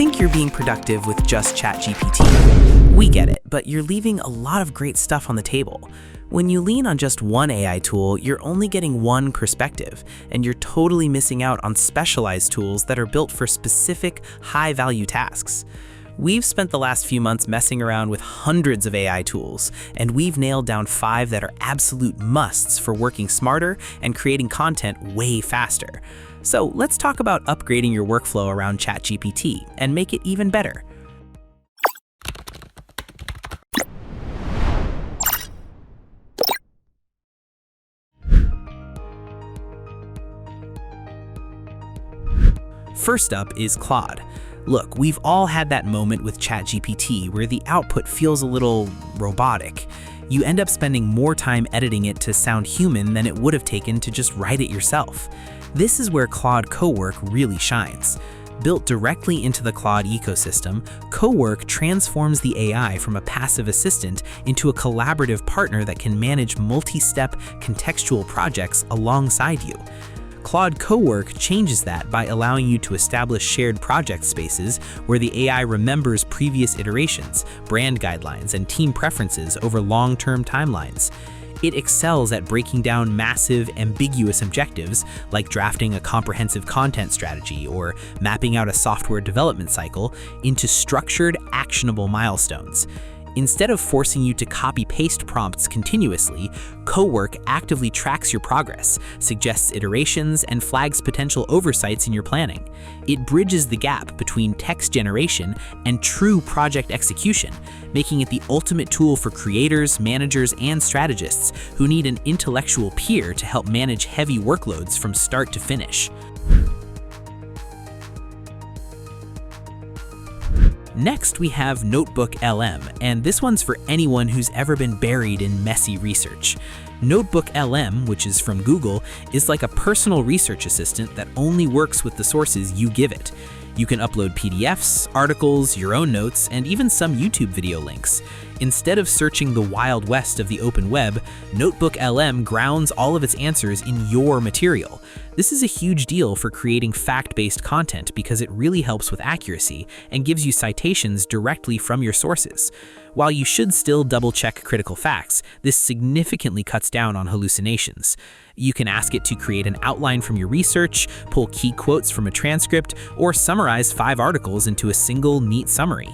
think you're being productive with just ChatGPT. We get it, but you're leaving a lot of great stuff on the table. When you lean on just one AI tool, you're only getting one perspective, and you're totally missing out on specialized tools that are built for specific, high-value tasks. We've spent the last few months messing around with hundreds of AI tools, and we've nailed down 5 that are absolute musts for working smarter and creating content way faster. So let's talk about upgrading your workflow around ChatGPT and make it even better. First up is Claude. Look, we've all had that moment with ChatGPT where the output feels a little robotic. You end up spending more time editing it to sound human than it would have taken to just write it yourself. This is where Claude Cowork really shines. Built directly into the Claude ecosystem, Cowork transforms the AI from a passive assistant into a collaborative partner that can manage multi-step contextual projects alongside you. Claude Cowork changes that by allowing you to establish shared project spaces where the AI remembers previous iterations, brand guidelines, and team preferences over long-term timelines. It excels at breaking down massive, ambiguous objectives, like drafting a comprehensive content strategy or mapping out a software development cycle, into structured, actionable milestones. Instead of forcing you to copy-paste prompts continuously, Cowork actively tracks your progress, suggests iterations, and flags potential oversights in your planning. It bridges the gap between text generation and true project execution, making it the ultimate tool for creators, managers, and strategists who need an intellectual peer to help manage heavy workloads from start to finish. Next, we have NotebookLM, and this one's for anyone who's ever been buried in messy research. NotebookLM, which is from Google, is like a personal research assistant that only works with the sources you give it. You can upload PDFs, articles, your own notes, and even some YouTube video links. Instead of searching the wild west of the open web, NotebookLM grounds all of its answers in your material. This is a huge deal for creating fact-based content because it really helps with accuracy and gives you citations directly from your sources. While you should still double-check critical facts, this significantly cuts down on hallucinations. You can ask it to create an outline from your research, pull key quotes from a transcript, or summarize 5 articles into a single, neat summary.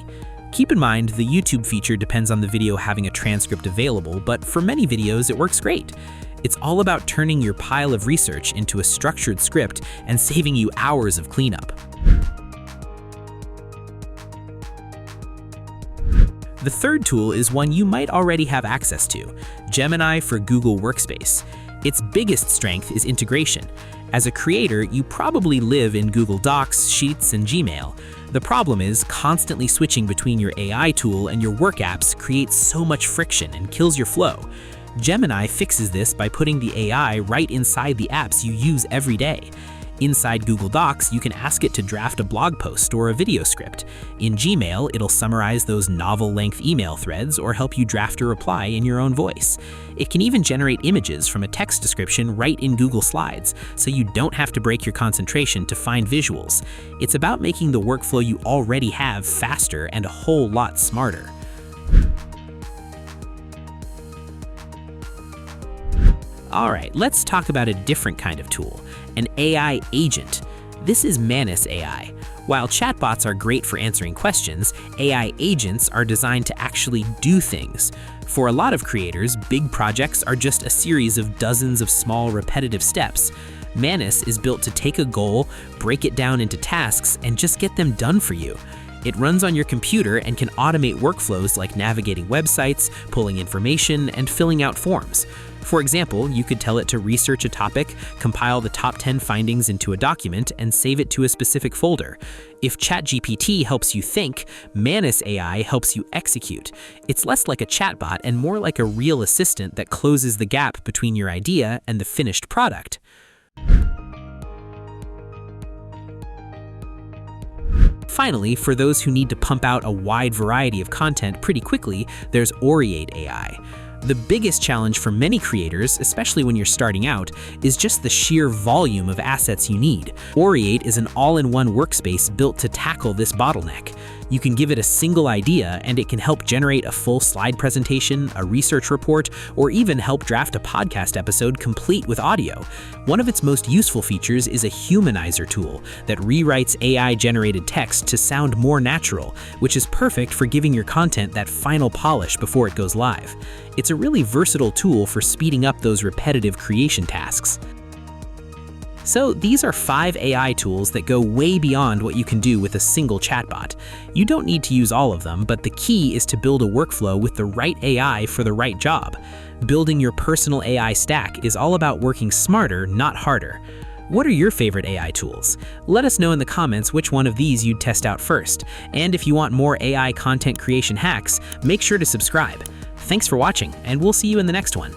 Keep in mind, the YouTube feature depends on the video having a transcript available, but for many videos it works great. It's all about turning your pile of research into a structured script and saving you hours of cleanup. The third tool is one you might already have access to, Gemini for Google Workspace. Its biggest strength is integration. As a creator, you probably live in Google Docs, Sheets, and Gmail. The problem is, constantly switching between your AI tool and your work apps creates so much friction and kills your flow. Gemini fixes this by putting the AI right inside the apps you use every day. Inside Google Docs, you can ask it to draft a blog post or a video script. In Gmail, it'll summarize those novel-length email threads or help you draft a reply in your own voice. It can even generate images from a text description right in Google Slides, so you don't have to break your concentration to find visuals. It's about making the workflow you already have faster and a whole lot smarter. All right, let's talk about a different kind of tool, an AI agent. This is Manus AI. While chatbots are great for answering questions, AI agents are designed to actually do things. For a lot of creators, big projects are just a series of dozens of small repetitive steps. Manus is built to take a goal, break it down into tasks, and just get them done for you. It runs on your computer and can automate workflows like navigating websites, pulling information, and filling out forms. For example, you could tell it to research a topic, compile the top 10 findings into a document, and save it to a specific folder. If ChatGPT helps you think, Manus AI helps you execute. It's less like a chatbot and more like a real assistant that closes the gap between your idea and the finished product. Finally, for those who need to pump out a wide variety of content pretty quickly, there's Oreate AI. The biggest challenge for many creators, especially when you're starting out, is just the sheer volume of assets you need. Oreate is an all-in-one workspace built to tackle this bottleneck. You can give it a single idea and it can help generate a full slide presentation, a research report, or even help draft a podcast episode complete with audio. One of its most useful features is a humanizer tool that rewrites AI-generated text to sound more natural, which is perfect for giving your content that final polish before it goes live. It's a really versatile tool for speeding up those repetitive creation tasks. So these are 5 AI tools that go way beyond what you can do with a single chatbot. You don't need to use all of them, but the key is to build a workflow with the right AI for the right job. Building your personal AI stack is all about working smarter, not harder. What are your favorite AI tools? Let us know in the comments which one of these you'd test out first. And if you want more AI content creation hacks, make sure to subscribe. Thanks for watching, and we'll see you in the next one.